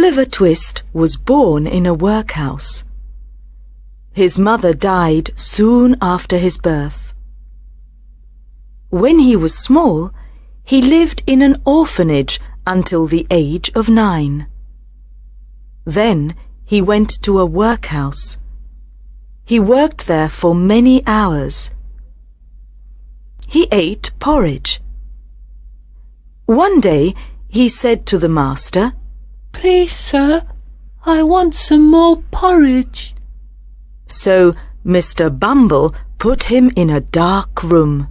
Oliver Twist was born in a workhouse. His mother died soon after his birth. When he was small, he lived in an orphanage until the age of 9. Then he went to a workhouse. He worked there for many hours. He ate porridge. One day he said to the master, "Please, sir, I want some more porridge." So Mr. Bumble put him in a dark room.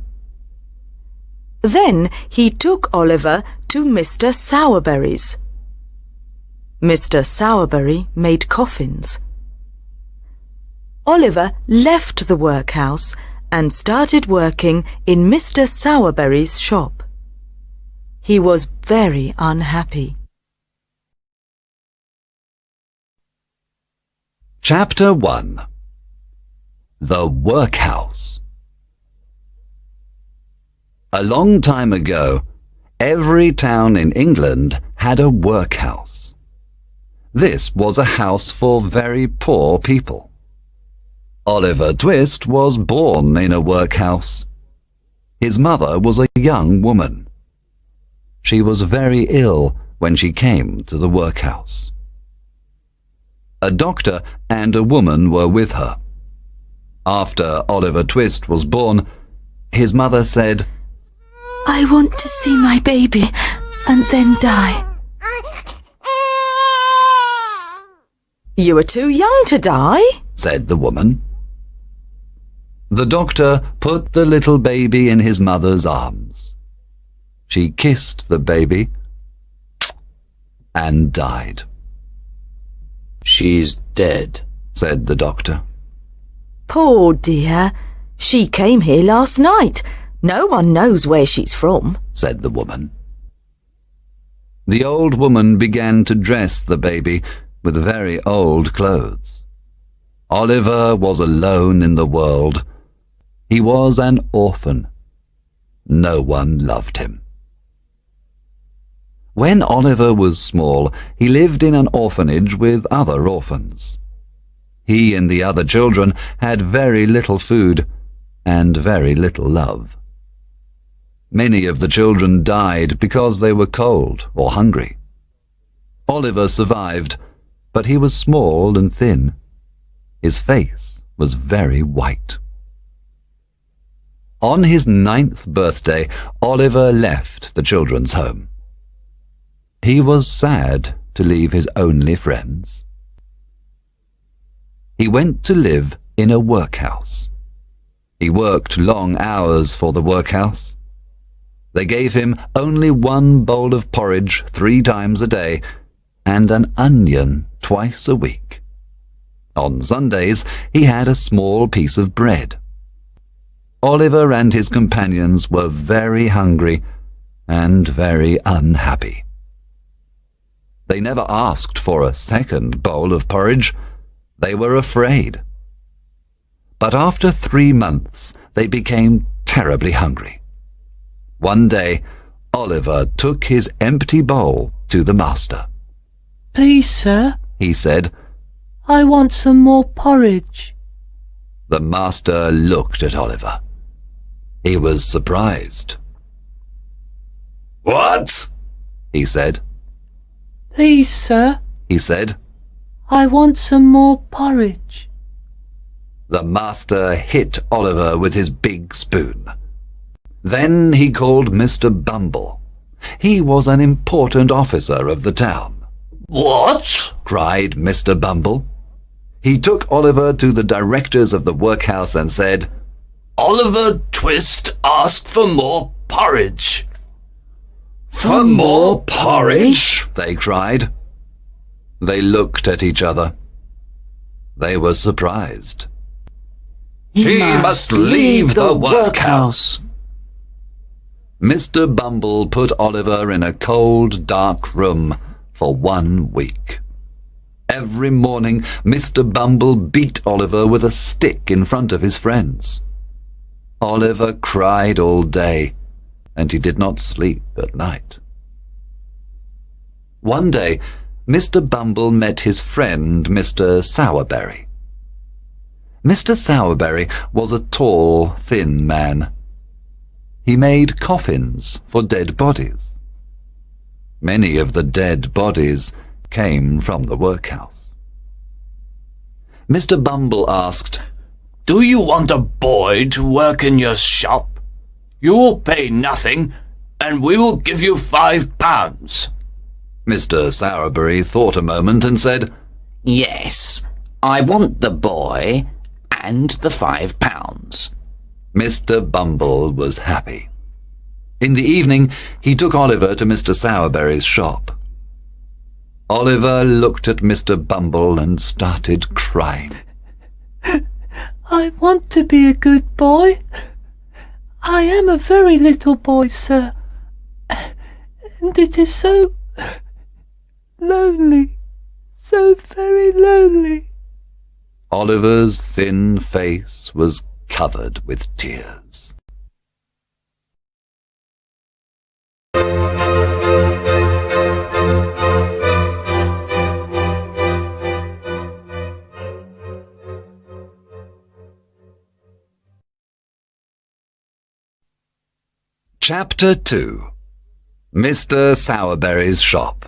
Then he took Oliver to Mr. Sowerberry's. Mr. Sowerberry made coffins. Oliver left the workhouse and started working in Mr. Sowerberry's shop. He was very unhappy. Chapter 1. The Workhouse. A long time ago, every town in England had a workhouse. This was a house for very poor people. Oliver Twist was born in a workhouse. His mother was a young woman. She was very ill when she came to the workhouse. A doctor and a woman were with her. After Oliver Twist was born, his mother said, "I want to see my baby and then die." "You are too young to die," said the woman. The doctor put the little baby in his mother's arms. She kissed the baby and died. "She's dead," said the doctor. "Poor dear. She came here last night. No one knows where she's from," said the woman. The old woman began to dress the baby with very old clothes. Oliver was alone in the world. He was an orphan. No one loved him. When Oliver was small, he lived in an orphanage with other orphans. He and the other children had very little food and very little love. Many of the children died because they were cold or hungry. Oliver survived, but he was small and thin. His face was very white. On his 9th birthday, Oliver left the children's home. He was sad to leave his only friends. He went to live in a workhouse. He worked long hours for the workhouse. They gave him only 1 bowl of porridge 3 times a day and an onion twice a week. On Sundays, he had a small piece of bread. Oliver and his companions were very hungry and very unhappy. They never asked for a second bowl of porridge. They were afraid. But after 3 months, they became terribly hungry. One day, Oliver took his empty bowl to the master. "Please, sir," he said, "I want some more porridge." The master looked at Oliver. He was surprised. "What?" he said. "Please, sir," he said, "I want some more porridge." The master hit Oliver with his big spoon. Then he called Mr. Bumble. He was an important officer of the town. "What?" cried Mr. Bumble. He took Oliver to the directors of the workhouse and said, "Oliver Twist asked for more porridge." "For more porridge?" they cried. They looked at each other. They were surprised. "He must leave the workhouse." Mr. Bumble put Oliver in a cold, dark room for 1 week. Every morning, Mr. Bumble beat Oliver with a stick in front of his friends. Oliver cried all day, and he did not sleep at night. One day, Mr. Bumble met his friend Mr. Sowerberry. Mr. Sowerberry was a tall, thin man. He made coffins for dead bodies. Many of the dead bodies came from the workhouse. Mr. Bumble asked, "Do you want a boy to work in your shop? You will pay nothing, and we will give you £5. Mr. Sowerberry thought a moment and said, "Yes, I want the boy and the £5. Mr. Bumble was happy. In the evening, he took Oliver to Mr. Sowerberry's shop. Oliver looked at Mr. Bumble and started crying. I want to be a good boy. I am a very little boy, sir, and it is so lonely, so very lonely." Oliver's thin face was covered with tears. Chapter 2. Mr. Sowerberry's Shop.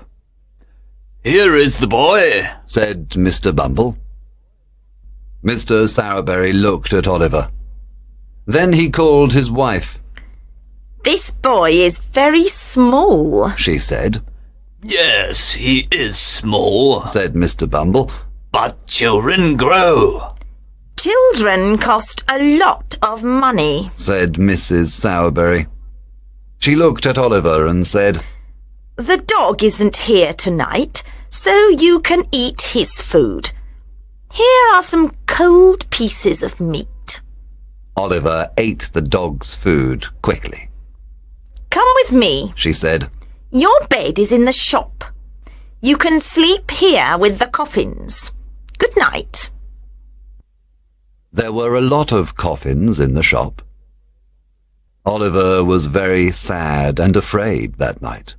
"Here is the boy," said Mr. Bumble. Mr. Sowerberry looked at Oliver. Then he called his wife. "This boy is very small," she said. "Yes, he is small," said Mr. Bumble. "but children grow." "Children cost a lot of money," said Mrs. Sowerberry. She looked at Oliver and said, "The dog isn't here tonight, so you can eat his food. Here are some cold pieces of meat." Oliver ate the dog's food quickly. "Come with me," she said. "Your bed is in the shop. You can sleep here with the coffins. Good night." There were a lot of coffins in the shop. Oliver was very sad and afraid that night.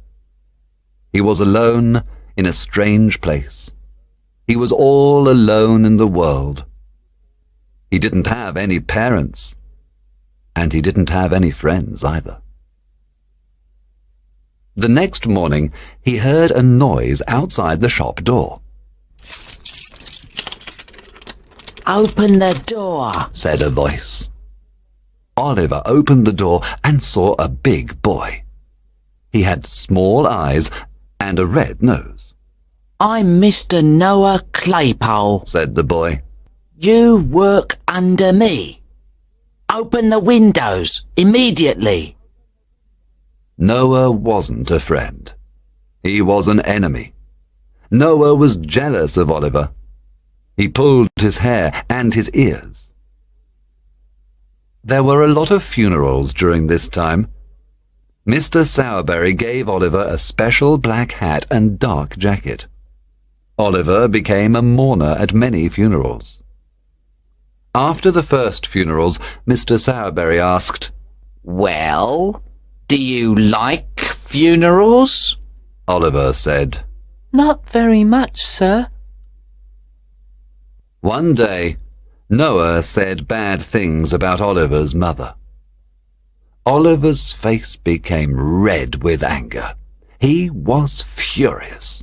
He was alone in a strange place. He was all alone in the world. He didn't have any parents, and he didn't have any friends either. The next morning, he heard a noise outside the shop door. "Open the door," said a voice. Oliver opened the door and saw a big boy. He had small eyes and a red nose. "I'm Mr. Noah Claypole," said the boy. "You work under me. Open the windows immediately." Noah wasn't a friend. He was an enemy. Noah was jealous of Oliver. He pulled his hair and his ears. There were a lot of funerals during this time. Mr. Sowerberry gave Oliver a special black hat and dark jacket. Oliver became a mourner at many funerals. After the first funerals, Mr. Sowerberry asked, "Well, do you like funerals?" Oliver said. "Not very much, sir." One day, Noah said bad things about Oliver's mother. Oliver's face became red with anger. He was furious.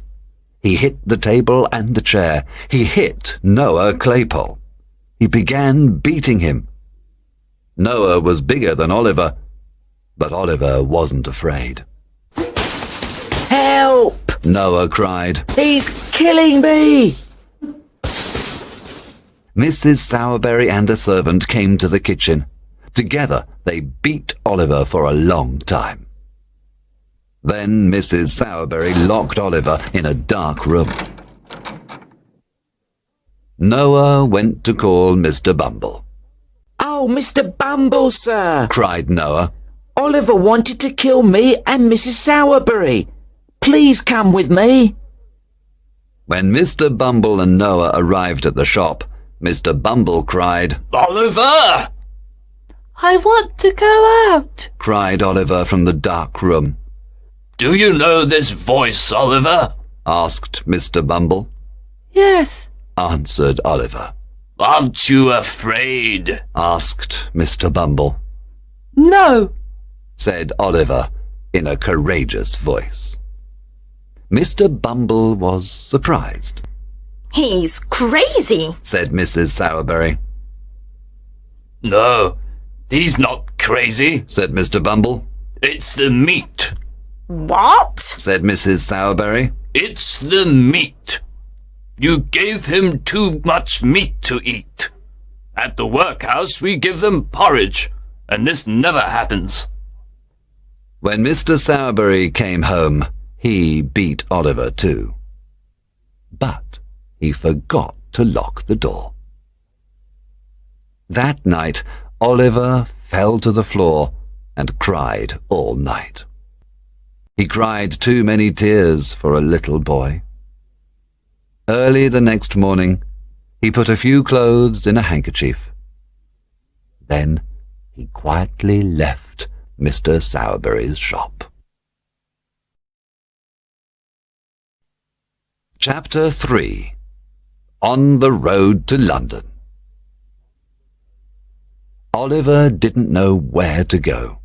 He hit the table and the chair. He hit Noah Claypole. He began beating him. Noah was bigger than Oliver, but Oliver wasn't afraid. "Help!" Noah cried. "He's killing me!" Mrs. Sowerberry and a servant came to the kitchen. Together they beat Oliver for a long time. Then Mrs. Sowerberry locked Oliver in a dark room. Noah went to call Mr. Bumble. "Oh, Mr. Bumble, sir," cried Noah. "Oliver wanted to kill me and Mrs. Sowerberry. Please come with me." When Mr. Bumble and Noah arrived at the shop, Mr. Bumble cried, "Oliver!" "I want to go out," cried Oliver from the dark room. "Do you know this voice, Oliver?" asked Mr. Bumble. Yes, answered Oliver. Aren't you afraid? asked Mr. Bumble. no, said Oliver in a courageous voice. Mr. Bumble was surprised. He's crazy, said Mrs. Sowerberry. No, he's not crazy. said Mr. Bumble. It's the meat. What? said Mrs. Sowerberry. It's the meat. You gave him too much meat to eat. At the workhouse we give them porridge, and this never happens. When Mr. Sowerberry came home, he beat Oliver too. But he forgot to lock the door. That night, Oliver fell to the floor and cried all night. He cried too many tears for a little boy. Early the next morning, he put a few clothes in a handkerchief. Then he quietly left Mr. Sowerberry's shop. Chapter 3. On the Road to London. Oliver didn't know where to go.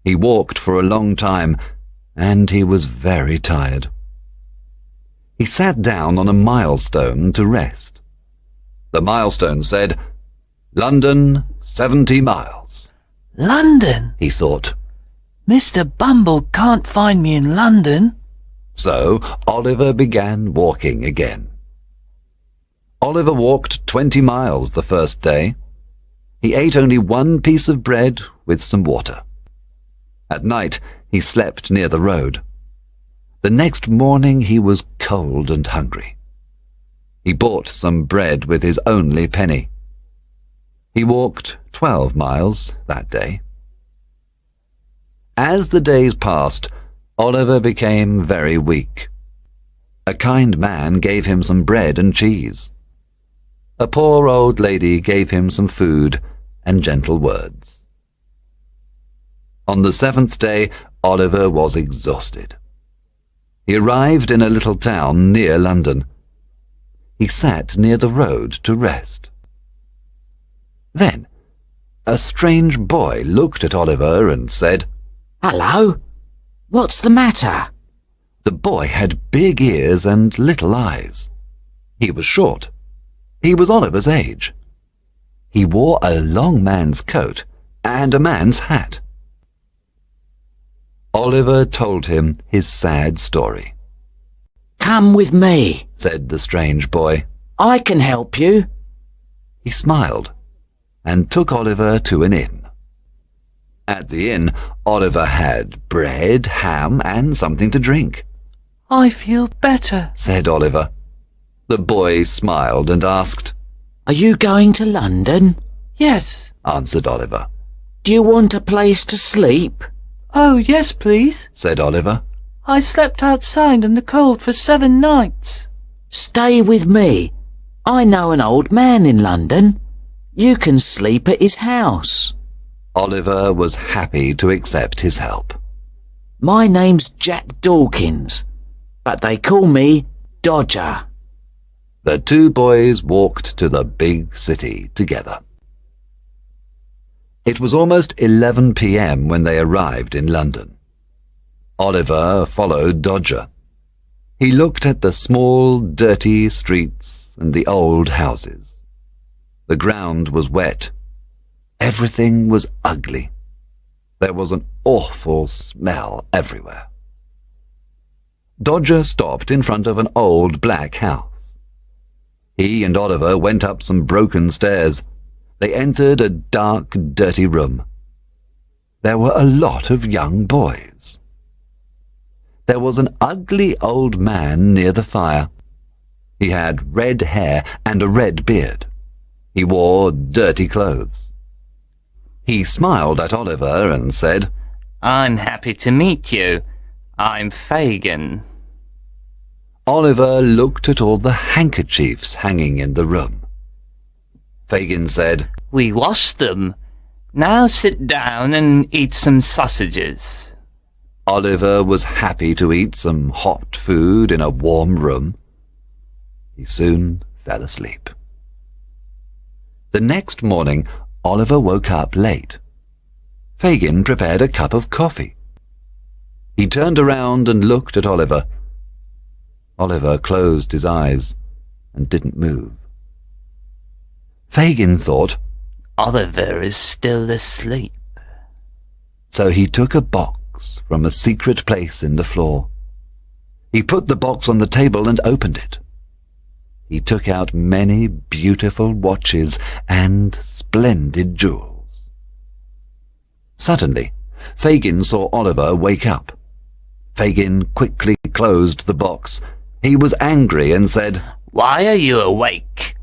He walked for a long time, and he was very tired. He sat down on a milestone to rest. The milestone said, "London, 70 miles." London, he thought. Mr. Bumble can't find me in London. So Oliver began walking again. Oliver walked 20 miles the first day. He ate only one piece of bread with some water. At night, he slept near the road. The next morning he was cold and hungry. He bought some bread with his only penny. He walked 12 miles that day. As the days passed, Oliver became very weak. A kind man gave him some bread and cheese. A poor old lady gave him some food and gentle words. On the 7th day, Oliver was exhausted. He arrived in a little town near London. He sat near the road to rest. Then a strange boy looked at Oliver and said, Hello? What's the matter? The boy had big ears and little eyes. He was short. He was Oliver's age. He wore a long man's coat and a man's hat. Oliver told him his sad story. Come with me, said the strange boy. I can help you. He smiled and took Oliver to an inn. At the inn, Oliver had bread, ham, and something to drink. I feel better, said Oliver. The boy smiled and asked, Are you going to London? Yes. answered Oliver. Do you want a place to sleep? Oh, yes, please, said Oliver. I slept outside in the cold for 7 nights. Stay with me. I know an old man in London. You can sleep at his house. Oliver was happy to accept his help. My name's Jack Dawkins, but they call me Dodger. The two boys walked to the big city together. It was almost 11 p.m. when they arrived in London. Oliver followed Dodger. He looked at the small, dirty streets and the old houses. The ground was wet. Everything was ugly. There was an awful smell everywhere. Dodger stopped in front of an old black house. He and Oliver went up some broken stairs. They entered a dark, dirty room. There were a lot of young boys. There was an ugly old man near the fire. He had red hair and a red beard. He wore dirty clothes. He smiled at Oliver and said, I'm happy to meet you. I'm Fagin. Oliver looked at all the handkerchiefs hanging in the room. Fagin said, We washed them. Now sit down and eat some sausages. Oliver was happy to eat some hot food in a warm room. He soon fell asleep. The next morning, Oliver woke up late. Fagin prepared a cup of coffee. He turned around and looked at Oliver. Oliver closed his eyes and didn't move. Fagin thought, Oliver is still asleep. So he took a box from a secret place in the floor. He put the box on the table and opened it. He took out many beautiful watches and splendid jewels. Suddenly, Fagin saw Oliver wake up. Fagin quickly closed the box. He was angry and said, Why are you awake?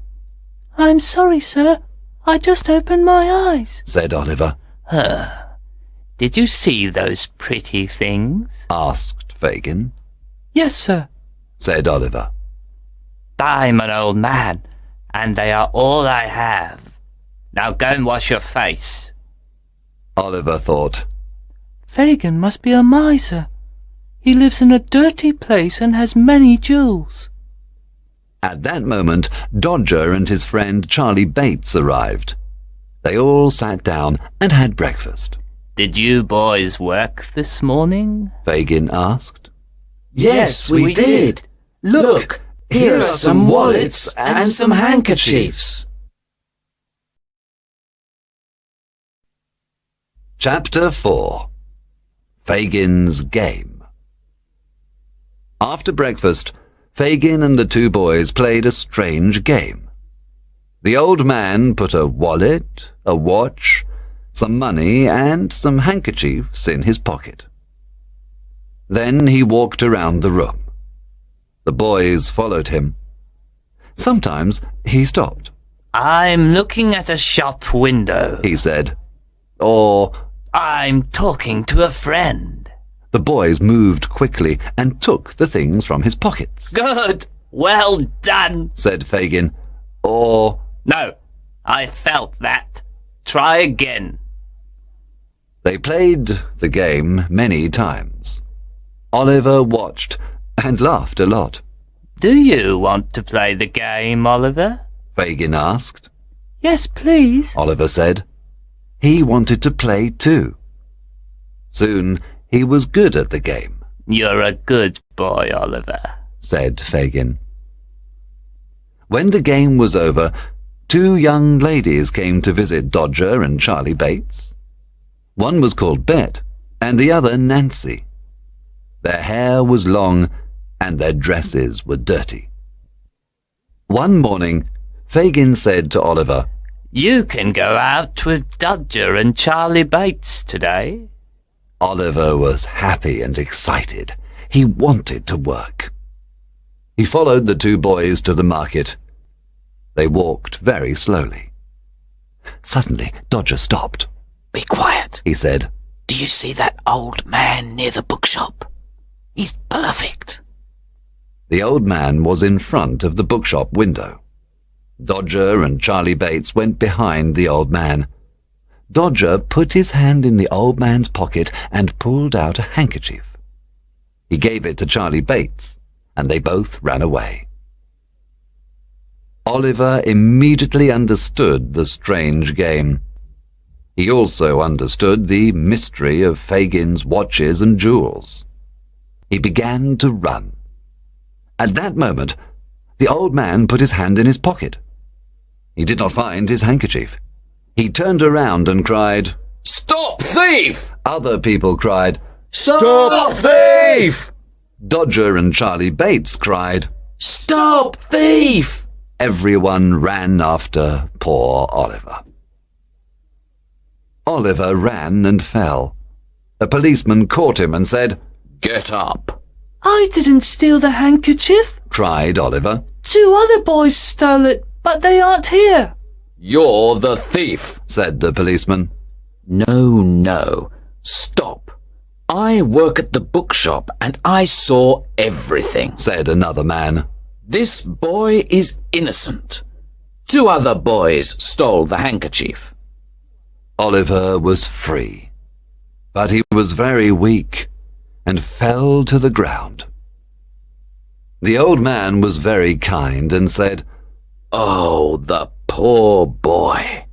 I'm sorry, sir. I just opened my eyes, said Oliver. Did you see those pretty things? Asked Fagin. Yes, sir, said Oliver. I'm an old man, and they are all I have. Now go and wash your face. Oliver thought, Fagin must be a miser. He lives in a dirty place and has many jewels. At that moment, Dodger and his friend Charlie Bates arrived. They all sat down and had breakfast. Did you boys work this morning? Fagin asked. Yes, we did. Look, here are some wallets and some handkerchiefs. Chapter 4. Fagin's Game. After breakfast, Fagin and the two boys played a strange game. The old man put a wallet, a watch, some money, and some handkerchiefs in his pocket. Then he walked around the room. The boys followed him. Sometimes he stopped. I'm looking at a shop window, he said. Or, I'm talking to a friend. The boys moved quickly and took the things from his pockets. Good! Well done, said Fagin. Or, no, I felt that. Try again. They played the game many times. Oliver watched and laughed a lot. Do you want to play the game, Oliver? Fagin asked. Yes, please, Oliver said. He wanted to play too. Soon he was good at the game. You're a good boy, Oliver, said Fagin. When the game was over, two young ladies came to visit Dodger and Charlie Bates. One was called Bet, and the other Nancy. Their hair was long, and their dresses were dirty. One morning, Fagin said to Oliver, You can go out with Dodger and Charlie Bates today. Oliver was happy and excited. He wanted to work. He followed the two boys to the market. They walked very slowly. Suddenly, Dodger stopped. Be quiet, he said. Do you see that old man near the bookshop? He's perfect. The old man was in front of the bookshop window. Dodger and Charlie Bates went behind the old man. Dodger put his hand in the old man's pocket and pulled out a handkerchief. He gave it to Charlie Bates, and they both ran away. Oliver immediately understood the strange game. He also understood the mystery of Fagin's watches and jewels. He began to run. At that moment, the old man put his hand in his pocket. He did not find his handkerchief. He turned around and cried, Stop, thief! Other people cried, Stop, thief! Dodger and Charlie Bates cried, Stop, thief! Everyone ran after poor Oliver. Oliver ran and fell. A policeman caught him and said, Get up! I didn't steal the handkerchief, cried Oliver. Two other boys stole it, but they aren't here. You're the thief, said the policeman. No, stop. I work at the bookshop and I saw everything, said another man. This boy is innocent. Two other boys stole the handkerchief. Oliver was free, but he was very weak. and fell to the ground. The old man was very kind and said, "Oh, the poor boy.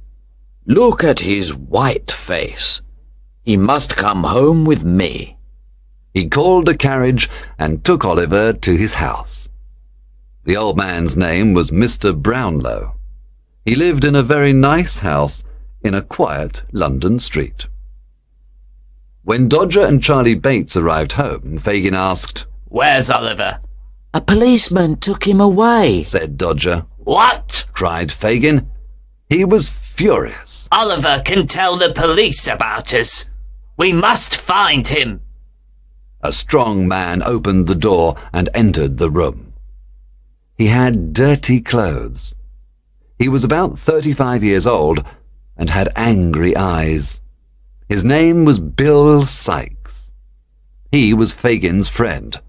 Look at his white face. He must come home with me." He called a carriage and took Oliver to his house. The old man's name was Mr. Brownlow. He lived in a very nice house in a quiet London street. When Dodger and Charlie Bates arrived home, Fagin asked, "Where's Oliver?" "A policeman took him away," said Dodger. "What?" cried Fagin. He was furious. "Oliver can tell the police about us. We must find him." A strong man opened the door and entered the room. He had dirty clothes. He was about 35 years old and had angry eyes. His name was Bill Sikes. He was Fagin's friend.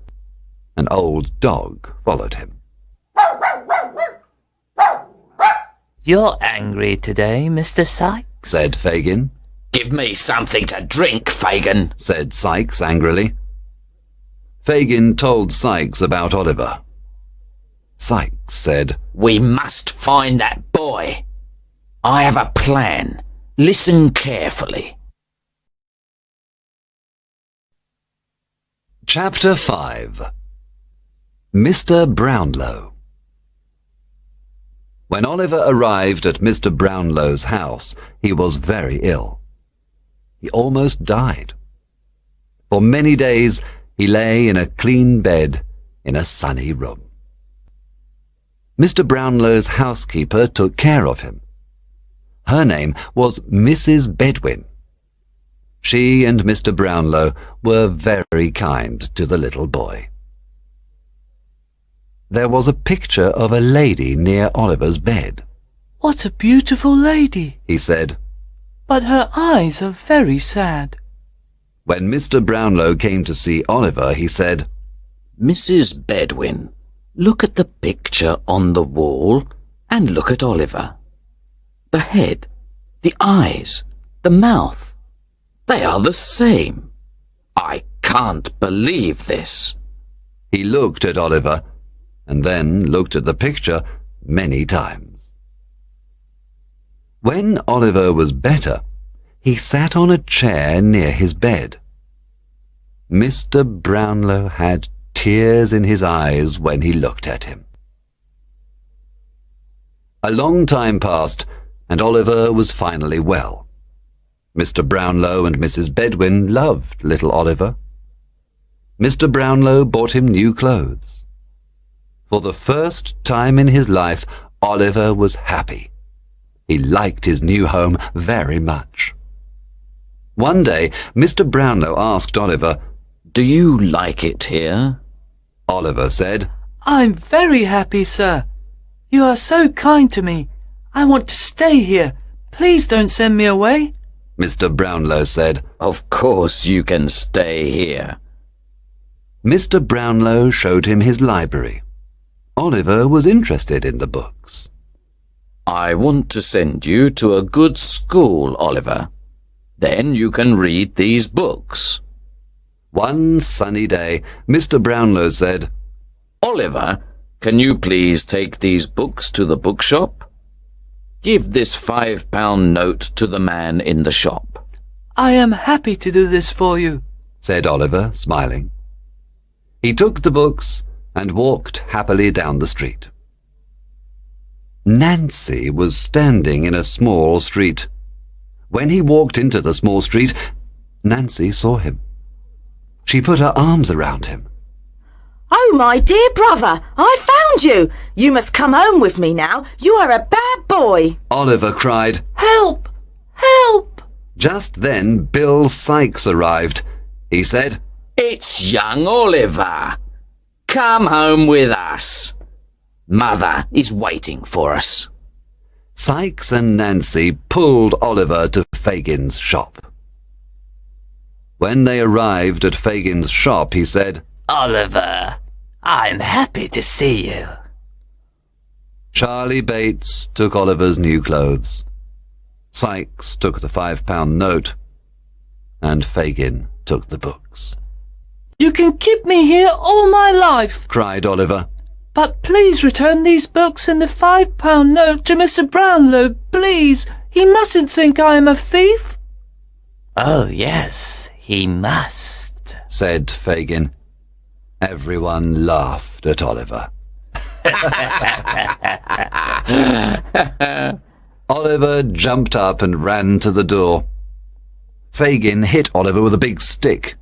An old dog followed him. "You're angry today, Mr. Sikes," said Fagin. "Give me something to drink, Fagin," said Sikes angrily. Fagin told Sikes about Oliver. Sikes said, "We must find that boy. I have a plan. Listen carefully." Chapter 5. Mr. Brownlow. When Oliver arrived at Mr. Brownlow's house, he was very ill. He almost died. For many days he lay in a clean bed in a sunny room. Mr. Brownlow's housekeeper took care of him. Her name was Mrs. Bedwin. She and Mr. Brownlow were very kind to the little boy. There was a picture of a lady near Oliver's bed. "What a beautiful lady," he said. "but her eyes are very sad." When Mr. Brownlow came to see Oliver, he said, "Mrs. Bedwin, look at the picture on the wall and look at Oliver. The head, the eyes, the mouth, they are the same. I can't believe this." He looked at Oliver and then looked at the picture many times. When Oliver was better, he sat on a chair near his bed. Mr. Brownlow had tears in his eyes when he looked at him. A long time passed, and Oliver was finally well. Mr. Brownlow and Mrs. Bedwin loved little Oliver. Mr. Brownlow bought him new clothes. For the first time in his life, Oliver was happy. He liked his new home very much. One day, Mr. Brownlow asked Oliver, "Do you like it here?" Oliver said, "I'm very happy, sir. You are so kind to me. I want to stay here. Please don't send me away." Mr. Brownlow said, "Of course you can stay here." Mr. Brownlow showed him his library. Oliver was interested in the books. "I want to send you to a good school, Oliver. Then you can read these books." One sunny day, Mr. Brownlow said, "Oliver, can you please take these books to the bookshop? Give this £5 note to the man in the shop." "I am happy to do this for you," said Oliver, smiling. He took the books and walked happily down the street. Nancy was standing in a small street. When he walked into the small street, Nancy saw him. She put her arms around him. Oh, my dear brother, I found you. You must come home with me now. You are a bad boy. Oliver cried. "Help! Help!" Just then Bill Sikes arrived. He said, "It's young Oliver. Come home with us. Mother is waiting for us." Sikes and Nancy pulled Oliver to Fagin's shop. When they arrived at Fagin's shop, he said, "Oliver, I'm happy to see you." Charlie Bates took Oliver's new clothes. Sikes took the £5 note, and Fagin took the books. You can keep me here all my life, cried Oliver. but please return these books and the £5 note to Mr. Brownlow, please. He mustn't think I am a thief. Oh, yes, he must, said Fagin. Everyone laughed at Oliver. Oliver jumped up and ran to the door. Fagin hit Oliver with a big stick.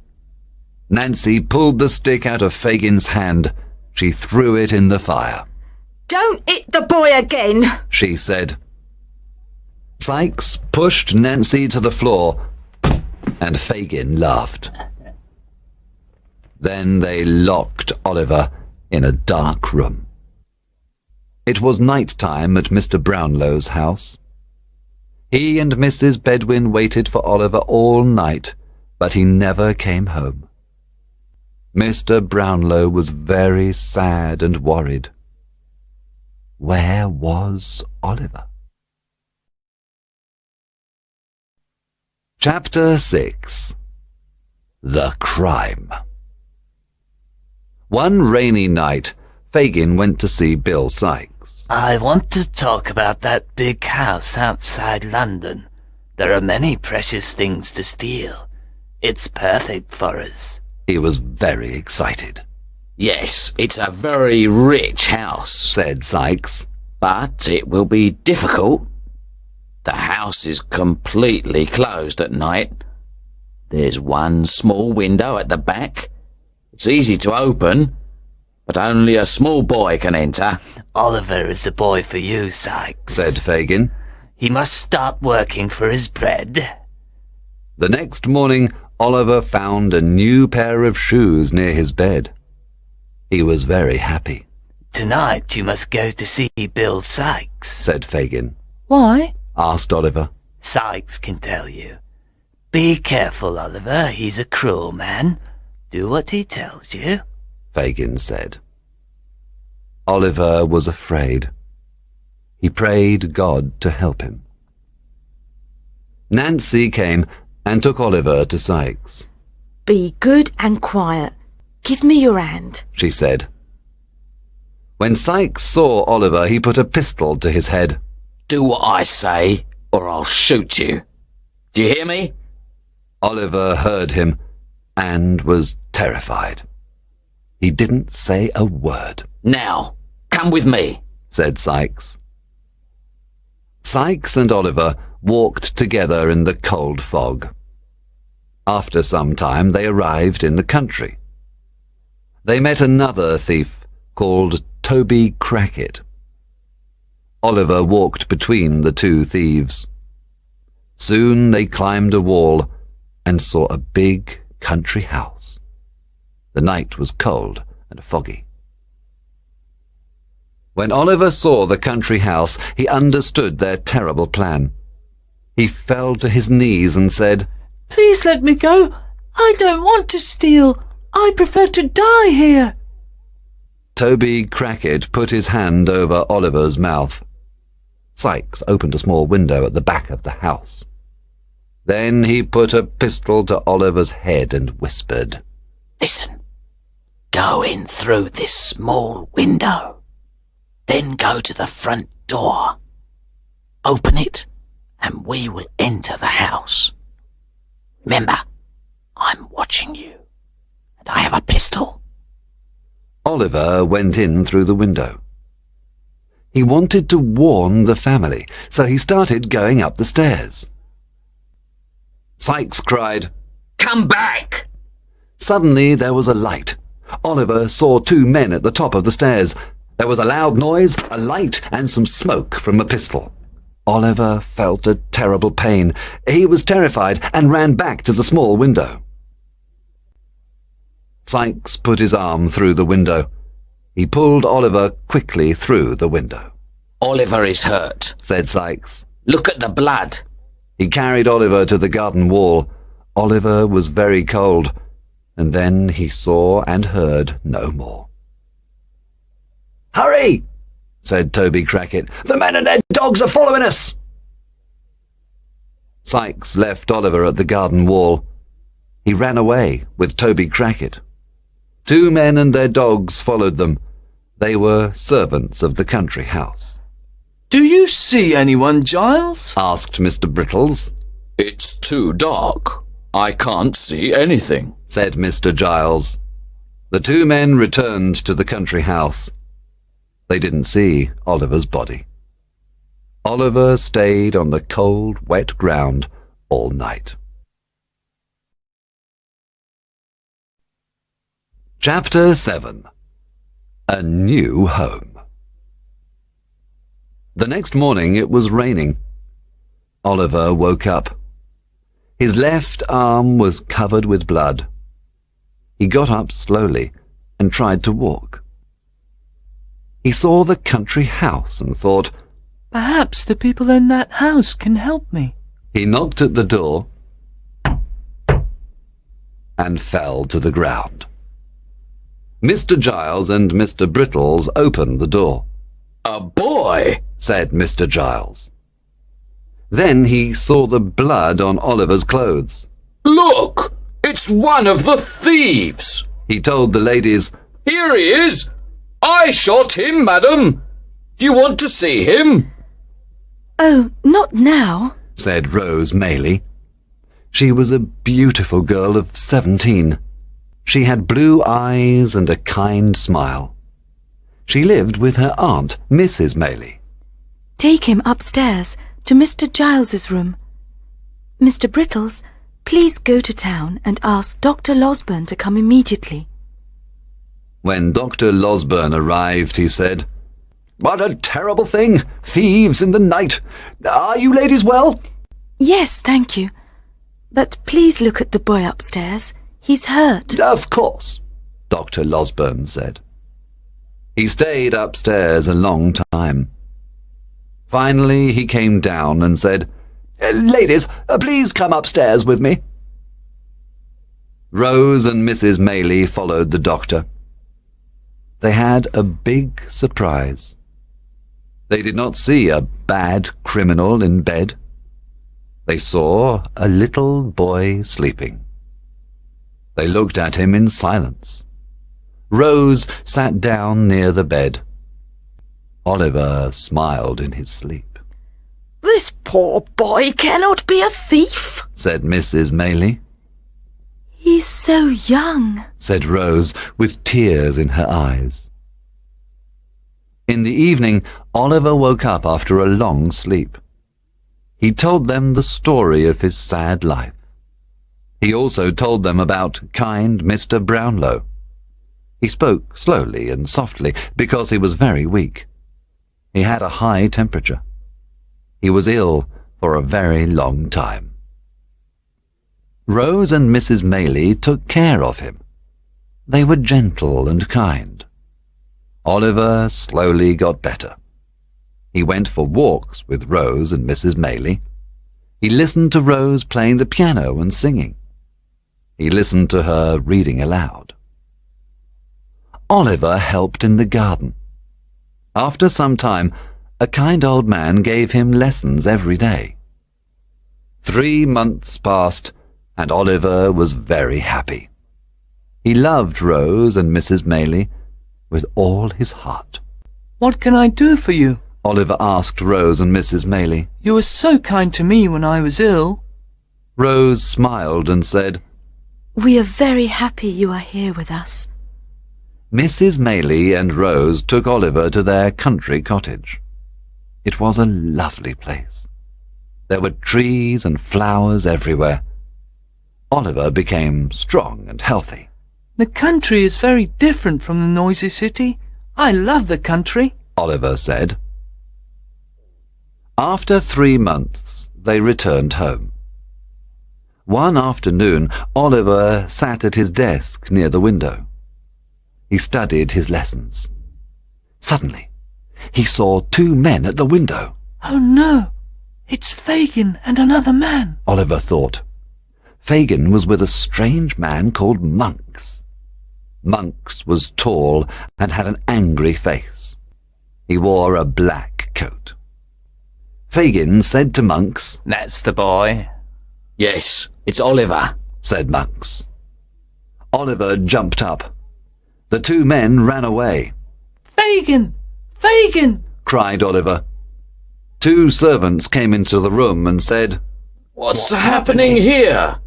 Nancy pulled the stick out of Fagin's hand. She threw it in the fire. Don't hit the boy again, she said. Sykes pushed Nancy to the floor, and Fagin laughed. Then they locked Oliver in a dark room. It was night time at Mr. Brownlow's house. He and Mrs. Bedwin waited for Oliver all night, but he never came home. Mr. Brownlow was very sad and worried. Where was Oliver? Chapter 6. The Crime. One rainy night, Fagin went to see Bill Sykes. I want to talk about that big house outside London. There are many precious things to steal. It's perfect for us. He was very excited. Yes, it's a very rich house, said Sykes. But it will be difficult. The house is completely closed at night. There's one small window at the back. It's easy to open, but only a small boy can enter. Oliver is the boy for you, Sykes, said Fagin. He must start working for his bread. The next morning, Oliver found a new pair of shoes near his bed. He was very happy. Tonight you must go to see Bill Sykes, said Fagin. Why? Asked Oliver. Sykes can tell you. Be careful, Oliver. He's a cruel man. Do what he tells you, Fagin said. Oliver was afraid. He prayed God to help him. Nancy came and took Oliver to Sykes. Be good and quiet. Give me your hand, she said. When Sykes saw Oliver, he put a pistol to his head. Do what I say, or I'll shoot you. Do you hear me? Oliver heard him and was terrified. He didn't say a word. Now, come with me, said Sykes. Sykes and Oliver walked together in the cold fog. After some time, they arrived in the country. They met another thief called Toby Crackit. Oliver walked between the two thieves. Soon they climbed a wall and saw a big country house. The night was cold and foggy. When Oliver saw the country house, he understood their terrible plan. He fell to his knees and said, Please let me go. I don't want to steal. I prefer to die here. Toby Crackit put his hand over Oliver's mouth. Sykes opened a small window at the back of the house. Then he put a pistol to Oliver's head and whispered, Listen, go in through this small window. Then go to the front door. Open it, and we will enter the house. Remember, I'm watching you, and I have a pistol. Oliver went in through the window. He wanted to warn the family, so he started going up the stairs. Sykes cried, Come back! Suddenly there was a light. Oliver saw two men at the top of the stairs. There was a loud noise, a light, and some smoke from a pistol. Oliver felt a terrible pain. He was terrified and ran back to the small window. Sykes put his arm through the window. He pulled Oliver quickly through the window. Oliver is hurt, said Sykes. Look at the blood. He carried Oliver to the garden wall. Oliver was very cold, and then he saw and heard no more. Hurry! said Toby Crackit. The men and their dogs are following us! Sykes left Oliver at the garden wall. He ran away with Toby Crackit. 2 men and their dogs followed them. They were servants of the country house. "Do you see anyone, Giles?" asked Mr. Brittles. "It's too dark. I can't see anything," said Mr. Giles. The 2 men returned to the country house. They didn't see Oliver's body. Oliver stayed on the cold, wet ground all night. Chapter 7. A New Home. The next morning it was raining. Oliver woke up. His left arm was covered with blood. He got up slowly and tried to walk. He saw the country house and thought, Perhaps the people in that house can help me. He knocked at the door and fell to the ground. Mr. Giles and Mr. Brittles opened the door. "A boy," said Mr. Giles. Then he saw the blood on Oliver's clothes. "Look, it's one of the thieves," he told the ladies. "Here he is. I shot him, madam. Do you want to see him?" Oh, not now, said Rose Maylie. She was a beautiful girl of 17. She had blue eyes and a kind smile. She lived with her aunt, Mrs. Maylie. Take him upstairs to Mr. Giles's room. Mr. Brittles, please go to town and ask Dr. Losberne to come immediately. When Dr. Losberne arrived, he said, "What a terrible thing! Thieves in the night! Are you ladies well?" Yes, thank you. But please look at the boy upstairs. He's hurt. Of course, Dr. Losberne said. He stayed upstairs a long time. Finally, he came down and said, "Ladies, please come upstairs with me." Rose and Mrs. Maylie followed the doctor. They had a big surprise. They did not see a bad criminal in bed. They saw a little boy sleeping. They looked at him in silence. Rose sat down near the bed. Oliver smiled in his sleep. "This poor boy cannot be a thief," said Mrs. Maylie. He's so young, said Rose, with tears in her eyes. In the evening, Oliver woke up after a long sleep. He told them the story of his sad life. He also told them about kind Mr. Brownlow. He spoke slowly and softly because he was very weak. He had a high temperature. He was ill for a very long time. Rose and Mrs. Maylie took care of him. They were gentle and kind. Oliver slowly got better. He went for walks with Rose and Mrs. Maylie. He listened to Rose playing the piano and singing. He listened to her reading aloud. Oliver helped in the garden. After some time, a kind old man gave him lessons every day. 3 months passed, and Oliver was very happy. He loved Rose and Mrs. Maylie with all his heart. What can I do for you? Oliver asked Rose and Mrs. Maylie. You were so kind to me when I was ill. Rose smiled and said, We are very happy you are here with us. Mrs. Maylie and Rose took Oliver to their country cottage. It was a lovely place. There were trees and flowers everywhere. Oliver became strong and healthy. The country is very different from the noisy city. I love the country, Oliver said. After 3 months, they returned home. One afternoon, Oliver sat at his desk near the window. He studied his lessons. Suddenly, he saw 2 men at the window. Oh no, it's Fagin and another man, Oliver thought. Fagin was with a strange man called Monks. Monks was tall and had an angry face. He wore a black coat. Fagin said to Monks, "That's the boy." "Yes, it's Oliver," said Monks. Oliver jumped up. The two men ran away. Fagin! Fagin! Cried Oliver. Two servants came into the room and said, What's happening here?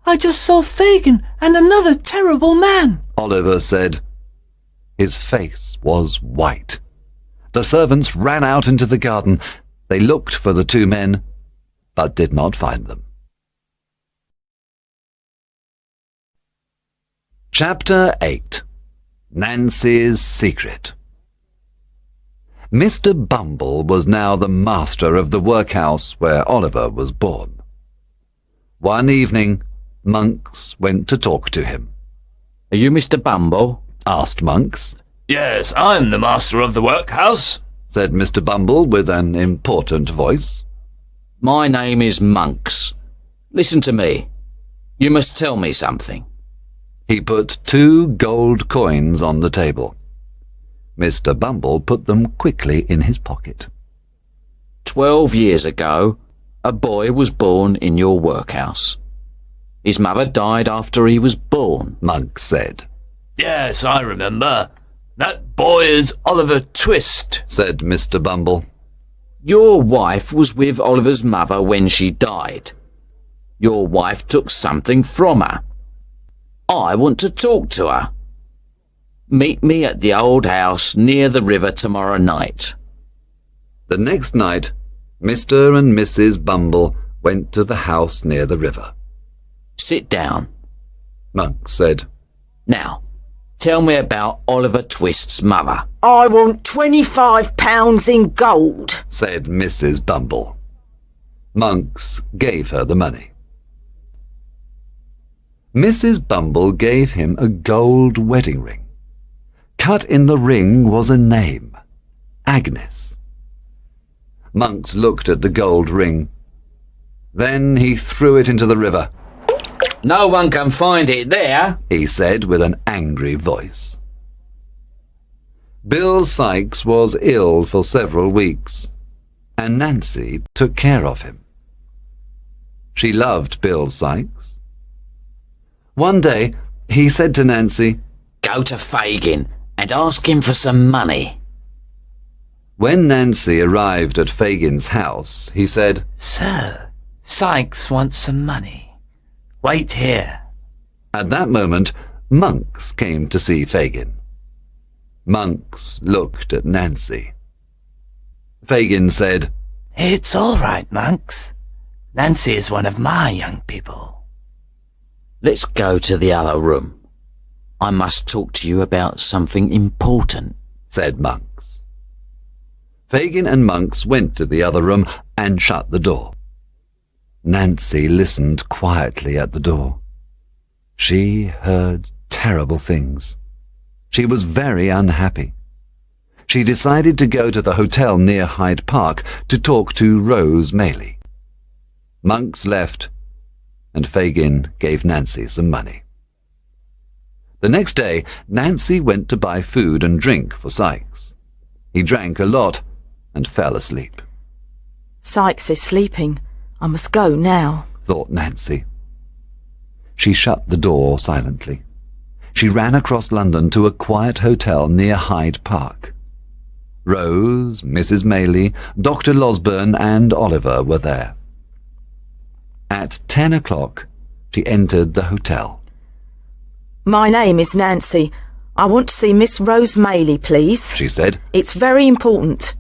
I just saw Fagin and another terrible man. Oliver said. His face was white. The servants ran out into the garden. They looked for the two men, but did not find them. Chapter 8. Nancy's Secret. Mr. Bumble was now the master of the workhouse where Oliver was born. One evening, Monks went to talk to him. Are you Mr. Bumble? Asked Monks. Yes, I'm the master of the workhouse, said Mr. Bumble with an important voice. My name is Monks. Listen to me. You must tell me something. He put 2 gold coins on the table. Mr. Bumble put them quickly in his pocket. 12 years ago, a boy was born in your workhouse. His mother died after he was born, Monks said. Yes, I remember. That boy is Oliver Twist, said Mr. Bumble. Your wife was with Oliver's mother when she died. Your wife took something from her. I want to talk to her. Meet me at the old house near the river tomorrow night. The next night, Mr. and Mrs. Bumble went to the house near the river. Sit down, Monks said. Now, tell me about Oliver Twist's mother. I want £25 in gold, said Mrs. Bumble. Monks gave her the money. Mrs. Bumble gave him a gold wedding ring. Cut in the ring was a name, Agnes. Monks looked at the gold ring. Then he threw it into the river. No one can find it there, he said with an angry voice. Bill Sikes was ill for several weeks, and Nancy took care of him. She loved Bill Sikes. One day, he said to Nancy, Go to Fagin and ask him for some money. When Nancy arrived at Fagin's house, he said, Sir, Sikes wants some money. Wait here. At that moment, Monks came to see Fagin. Monks looked at Nancy. Fagin said, It's all right, Monks. Nancy is one of my young people. Let's go to the other room. I must talk to you about something important, said Monks. Fagin and Monks went to the other room and shut the door. Nancy listened quietly at the door. She heard terrible things. She was very unhappy. She decided to go to the hotel near Hyde Park to talk to Rose Maylie. Monks left, and Fagin gave Nancy some money. The next day, Nancy went to buy food and drink for Sikes. He drank a lot and fell asleep. Sikes is sleeping. I must go now, thought Nancy. She shut the door silently. She ran across London to a quiet hotel near Hyde Park. Rose, Mrs. Maylie, Dr. Losburn and Oliver were there. At 10 o'clock, she entered the hotel. My name is Nancy. I want to see Miss Rose Maylie, please, she said. It's very important.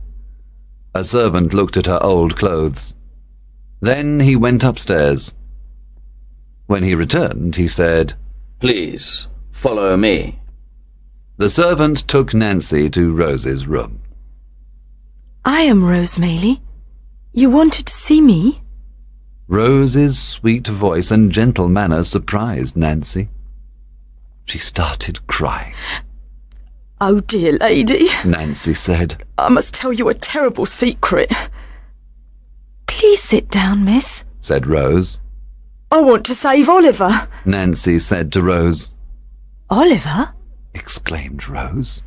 A servant looked at her old clothes. Then he went upstairs. When he returned, he said, Please, follow me. The servant took Nancy to Rose's room. I am Rose Maylie. You wanted to see me? Rose's sweet voice and gentle manner surprised Nancy. She started crying. Oh, dear lady, Nancy said. I must tell you a terrible secret. Please sit down, miss, said Rose. I want to save Oliver, Nancy said to Rose. Oliver? Exclaimed Rose.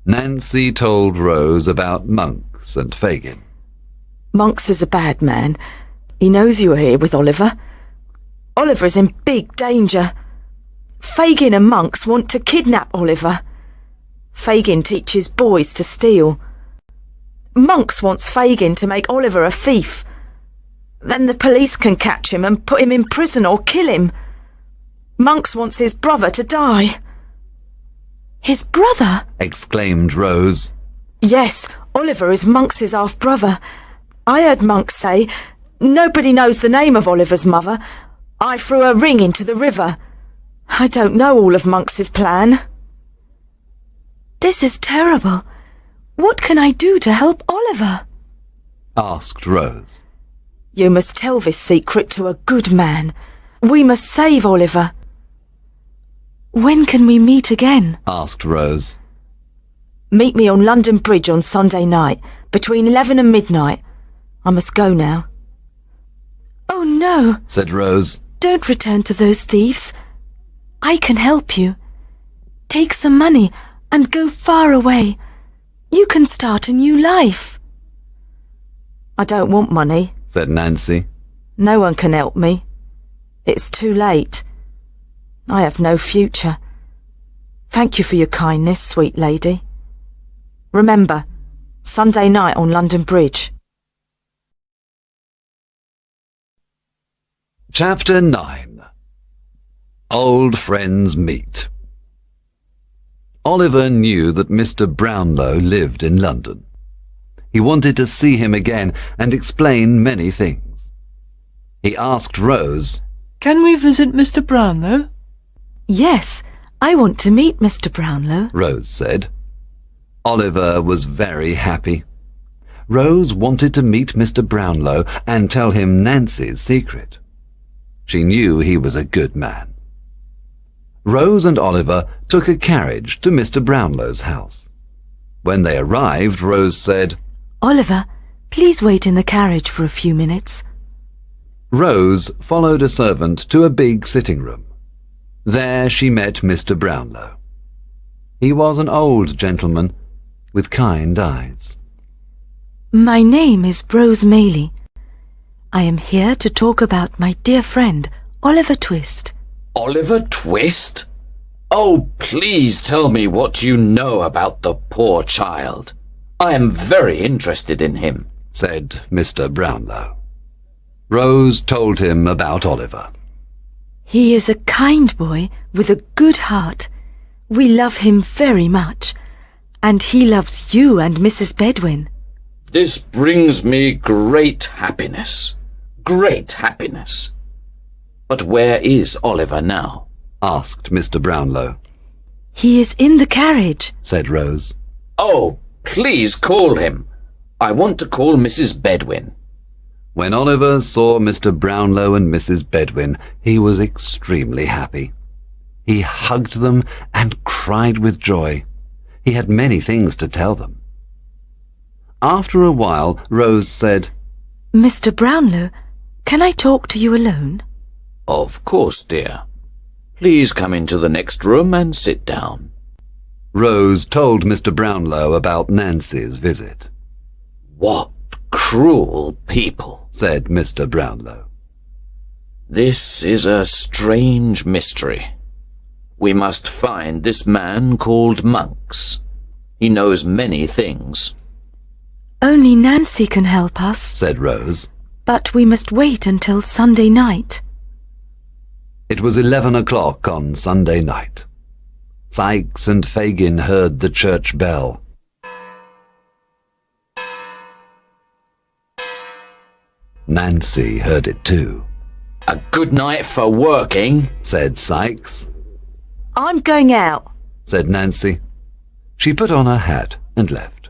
Nancy told Rose about Monks and Fagin. Monks is a bad man. He knows you are here with Oliver. Oliver is in big danger. Fagin and Monks want to kidnap Oliver. Fagin teaches boys to steal. Monks wants Fagin to make Oliver a thief. Then the police can catch him and put him in prison or kill him. Monks wants his brother to die. His brother? Exclaimed Rose. Yes, Oliver is Monks's half-brother. I heard Monks say, nobody knows the name of Oliver's mother. I threw a ring into the river. I don't know all of Monks's plan. This is terrible. What can I do to help Oliver? Asked Rose. You must tell this secret to a good man. We must save Oliver. When can we meet again? Asked Rose. Meet me on London Bridge on Sunday night, between 11 and midnight. I must go now. Oh no, said Rose. Don't return to those thieves. I can help you. Take some money and go far away. You can start a new life. I don't want money, said Nancy. No one can help me. It's too late. I have no future. Thank you for your kindness, sweet lady. Remember, Sunday night on London Bridge. Chapter 9. Old Friends Meet. Oliver knew that Mr. Brownlow lived in London. He wanted to see him again and explain many things. He asked Rose, "Can we visit Mr. Brownlow?" Yes, I want to meet Mr. Brownlow, Rose said. Oliver was very happy. Rose wanted to meet Mr. Brownlow and tell him Nancy's secret. She knew he was a good man. Rose and Oliver took a carriage to Mr. Brownlow's house. When they arrived, Rose said, Oliver, please wait in the carriage for a few minutes. Rose followed a servant to a big sitting room. There she met Mr. Brownlow. He was an old gentleman with kind eyes. My name is Rose Maylie. I am here to talk about my dear friend, Oliver Twist. Oliver Twist? Oh, please tell me what you know about the poor child. I am very interested in him, said Mr. Brownlow. Rose told him about Oliver. He is a kind boy with a good heart. We love him very much, and he loves you and Mrs. Bedwin. This brings me great happiness. Great happiness. But where is Oliver now? Asked Mr. Brownlow. He is in the carriage, said Rose. Oh, please call him. I want to call Mrs. Bedwin. When Oliver saw Mr. Brownlow and Mrs. Bedwin, he was extremely happy. He hugged them and cried with joy. He had many things to tell them. After a while, Rose said, Mr. Brownlow, can I talk to you alone? Of course, dear. Please come into the next room and sit down. Rose told Mr. Brownlow about Nancy's visit. What cruel people, said Mr. Brownlow. This is a strange mystery. We must find this man called Monks. He knows many things. Only Nancy can help us, said Rose. But we must wait until Sunday night. It was 11 o'clock on Sunday night. Sikes and Fagin heard the church bell. Nancy heard it too. A good night for working, said Sikes. I'm going out, said Nancy. She put on her hat and left.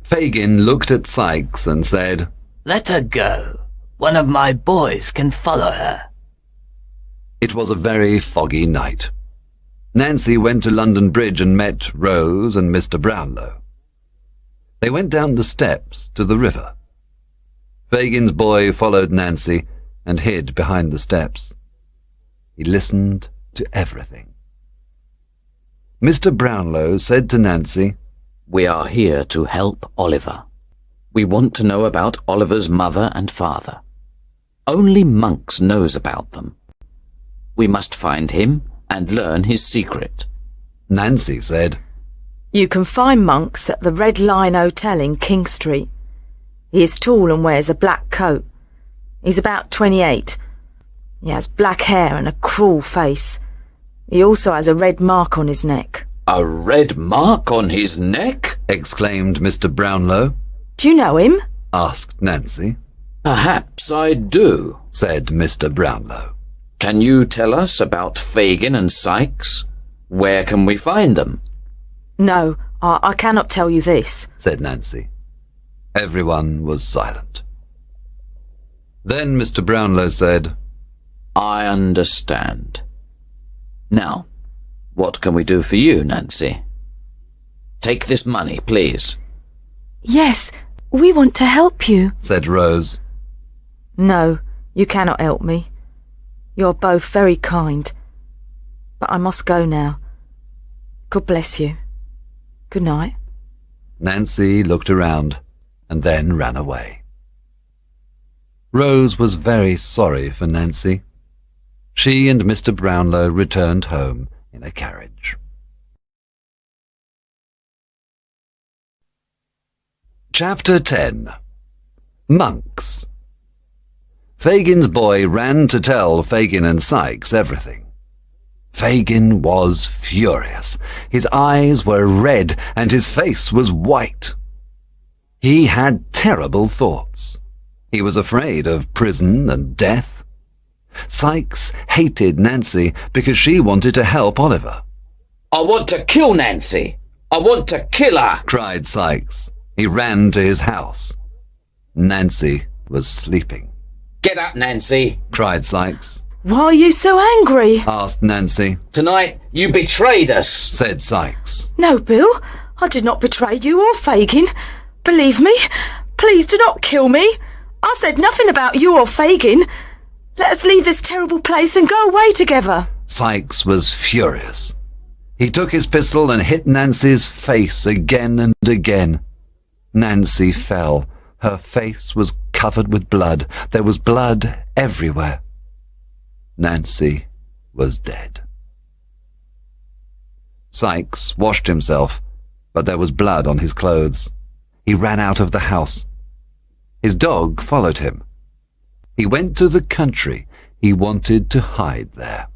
Fagin looked at Sikes and said, Let her go. One of my boys can follow her. It was a very foggy night. Nancy went to London Bridge and met Rose and Mr. Brownlow. They went down the steps to the river. Fagin's boy followed Nancy and hid behind the steps. He listened to everything. Mr. Brownlow said to Nancy, We are here to help Oliver. We want to know about Oliver's mother and father. Only Monks knows about them. We must find him and learn his secret. Nancy said, You can find Monks at the Red Lion Hotel in King Street. He is tall and wears a black coat. He's about 28. He has black hair and a cruel face. He also has a red mark on his neck. A red mark on his neck? exclaimed Mr. Brownlow. Do you know him? asked Nancy. Perhaps I do, said Mr. Brownlow. Can you tell us about Fagin and Sykes? Where can we find them? No, I cannot tell you this, said Nancy. Everyone was silent. Then Mr. Brownlow said, I understand. Now, what can we do for you, Nancy? Take this money, please. Yes, we want to help you, said Rose. No, you cannot help me. You're both very kind. But I must go now. God bless you. Good night. Nancy looked around and then ran away. Rose was very sorry for Nancy. She and Mr. Brownlow returned home in a carriage. Chapter 10. Monks. Fagin's boy ran to tell Fagin and Sykes everything. Fagin was furious. His eyes were red and his face was white. He had terrible thoughts. He was afraid of prison and death. Sykes hated Nancy because she wanted to help Oliver. I want to kill Nancy! I want to kill her! cried Sykes. He ran to his house. Nancy was sleeping. Get up, Nancy! cried Sykes. Why are you so angry? asked Nancy. Tonight you betrayed us, said Sykes. No, Bill, I did not betray you or Fagin. Believe me, please do not kill me. I said nothing about you or Fagin. Let us leave this terrible place and go away together. Sykes was furious. He took his pistol and hit Nancy's face again and again. Nancy fell. Her face was covered with blood. There was blood everywhere. Nancy was dead. Sykes washed himself, but there was blood on his clothes. He ran out of the house. His dog followed him. He went to the country. He wanted to hide there.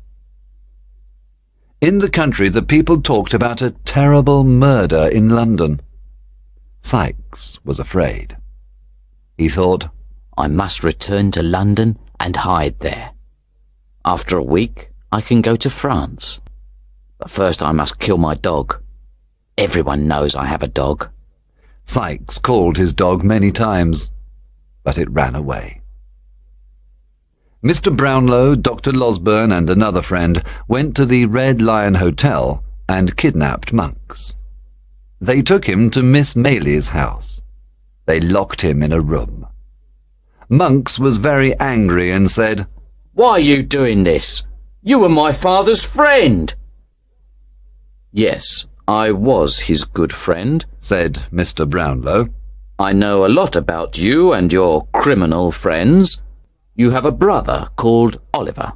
In the country, the people talked about a terrible murder in London. Sykes was afraid. He thought, I must return to London and hide there. After a week, I can go to France. But first I must kill my dog. Everyone knows I have a dog. Sykes called his dog many times, but it ran away. Mr. Brownlow, Dr. Losburn, and another friend went to the Red Lion Hotel and kidnapped Monks. They took him to Miss Maylie's house. They locked him in a room. Monks was very angry and said, Why are you doing this? You were my father's friend. Yes, I was his good friend, said Mr. Brownlow. I know a lot about you and your criminal friends. You have a brother called Oliver.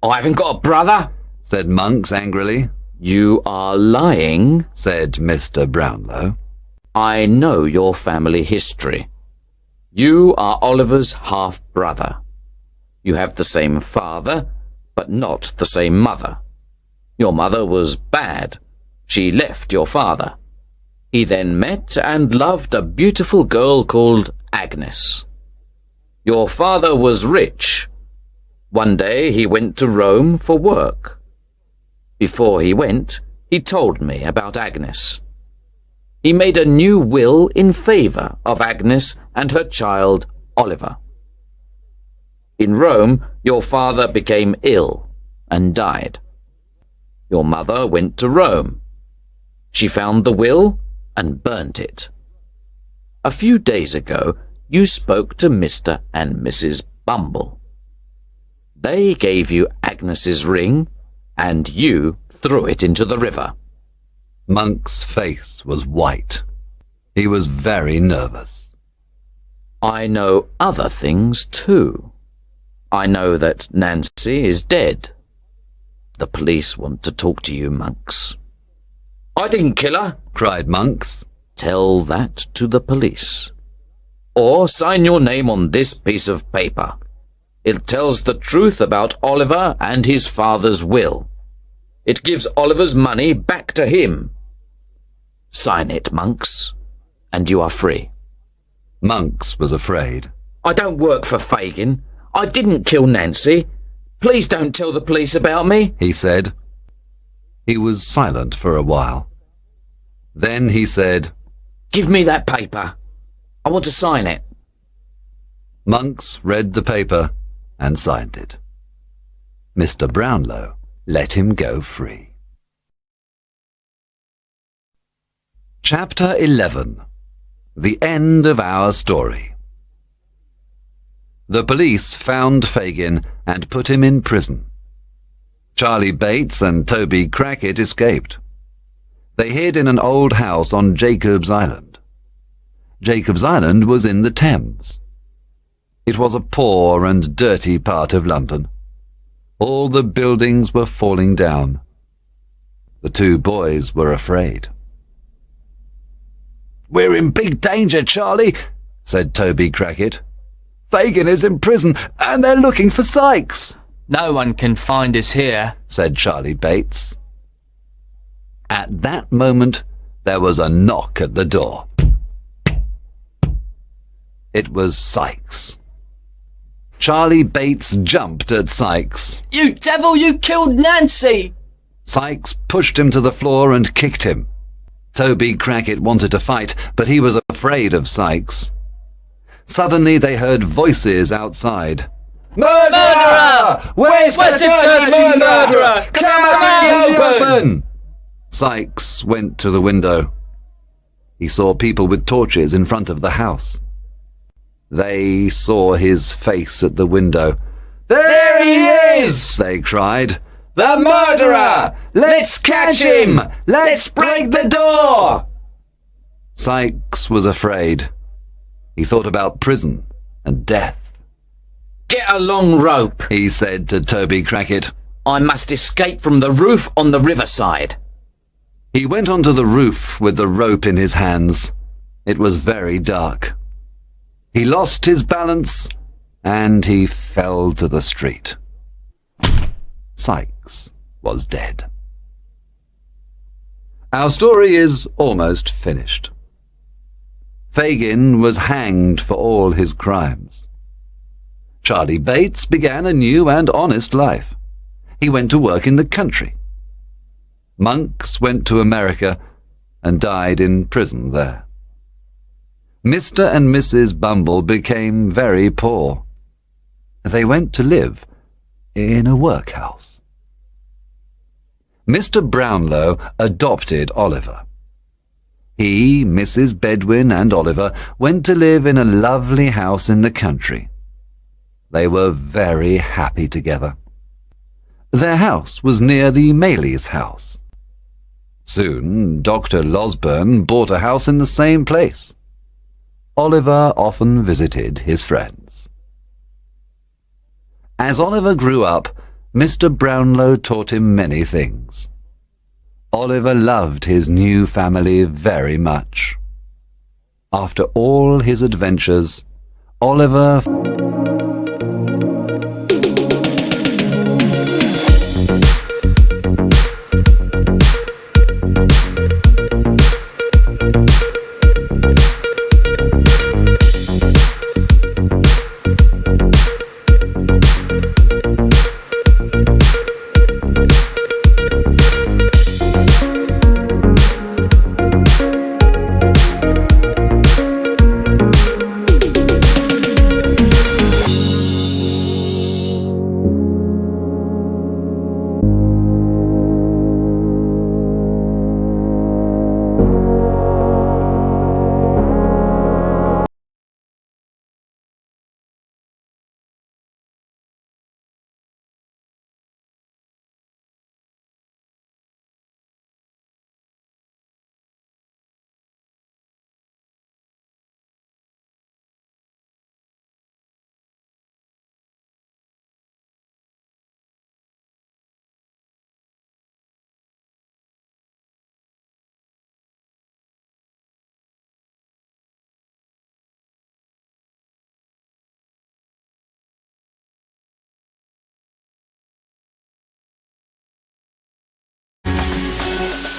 I haven't got a brother, said Monks angrily. You are lying, said Mr. Brownlow. I know your family history. You are Oliver's half-brother. You have the same father, but not the same mother. Your mother was bad. She left your father. He then met and loved a beautiful girl called Agnes. Your father was rich. One day he went to Rome for work. Before he went, he told me about Agnes. He made a new will in favour of Agnes and her child, Oliver. In Rome, your father became ill and died. Your mother went to Rome. She found the will and burnt it. A few days ago, you spoke to Mr. and Mrs. Bumble. They gave you Agnes's ring, and you threw it into the river. Monk's face was white. He was very nervous. I know other things too. I know that Nancy is dead. The police want to talk to you, Monks. I didn't kill her, cried Monks. Tell that to the police. Or sign your name on this piece of paper. It tells the truth about Oliver and his father's will. It gives Oliver's money back to him. Sign it, Monks, and you are free. Monks was afraid. I don't work for Fagin. I didn't kill Nancy. Please don't tell the police about me, he said. He was silent for a while. Then he said, Give me that paper. I want to sign it. Monks read the paper and signed it. Mr. Brownlow let him go free. Chapter 11. The End of Our Story. The police found Fagin and put him in prison. Charlie Bates and Toby Crackit escaped. They hid in an old house on Jacob's Island. Jacob's Island was in the Thames. It was a poor and dirty part of London. All the buildings were falling down. The two boys were afraid. "We're in big danger, Charlie," said Toby Crackit. "Fagin is in prison, and they're looking for Sykes." "No one can find us here," said Charlie Bates. At that moment, there was a knock at the door. It was Sykes. Charlie Bates jumped at Sykes. "You devil, you killed Nancy!" Sykes pushed him to the floor and kicked him. Toby Crackit wanted to fight, but he was afraid of Sykes. Suddenly they heard voices outside. "Murderer! Where's the dirty murderer? Come out in the open!" Sykes went to the window. He saw people with torches in front of the house. They saw his face at the window. "There he is!" they cried. "The murderer! Let's catch him! Let's break the door!" Sykes was afraid. He thought about prison and death. Get a long rope, he said to Toby Crackit. I must escape from the roof on the riverside. He went onto the roof with the rope in his hands. It was very dark. He lost his balance and he fell to the street. Sykes was dead. Our story is almost finished. Fagin was hanged for all his crimes. Charlie Bates began a new and honest life. He went to work in the country. Monks went to America and died in prison there. Mr. and Mrs. Bumble became very poor. They went to live in a workhouse. Mr. Brownlow adopted Oliver. He, Mrs. Bedwin, and Oliver went to live in a lovely house in the country. They were very happy together. Their house was near the Maylies' house. Soon, Dr. Losburn bought a house in the same place. Oliver often visited his friends. As Oliver grew up, Mr. Brownlow taught him many things. Oliver loved his new family very much. After all his adventures, Oliver it.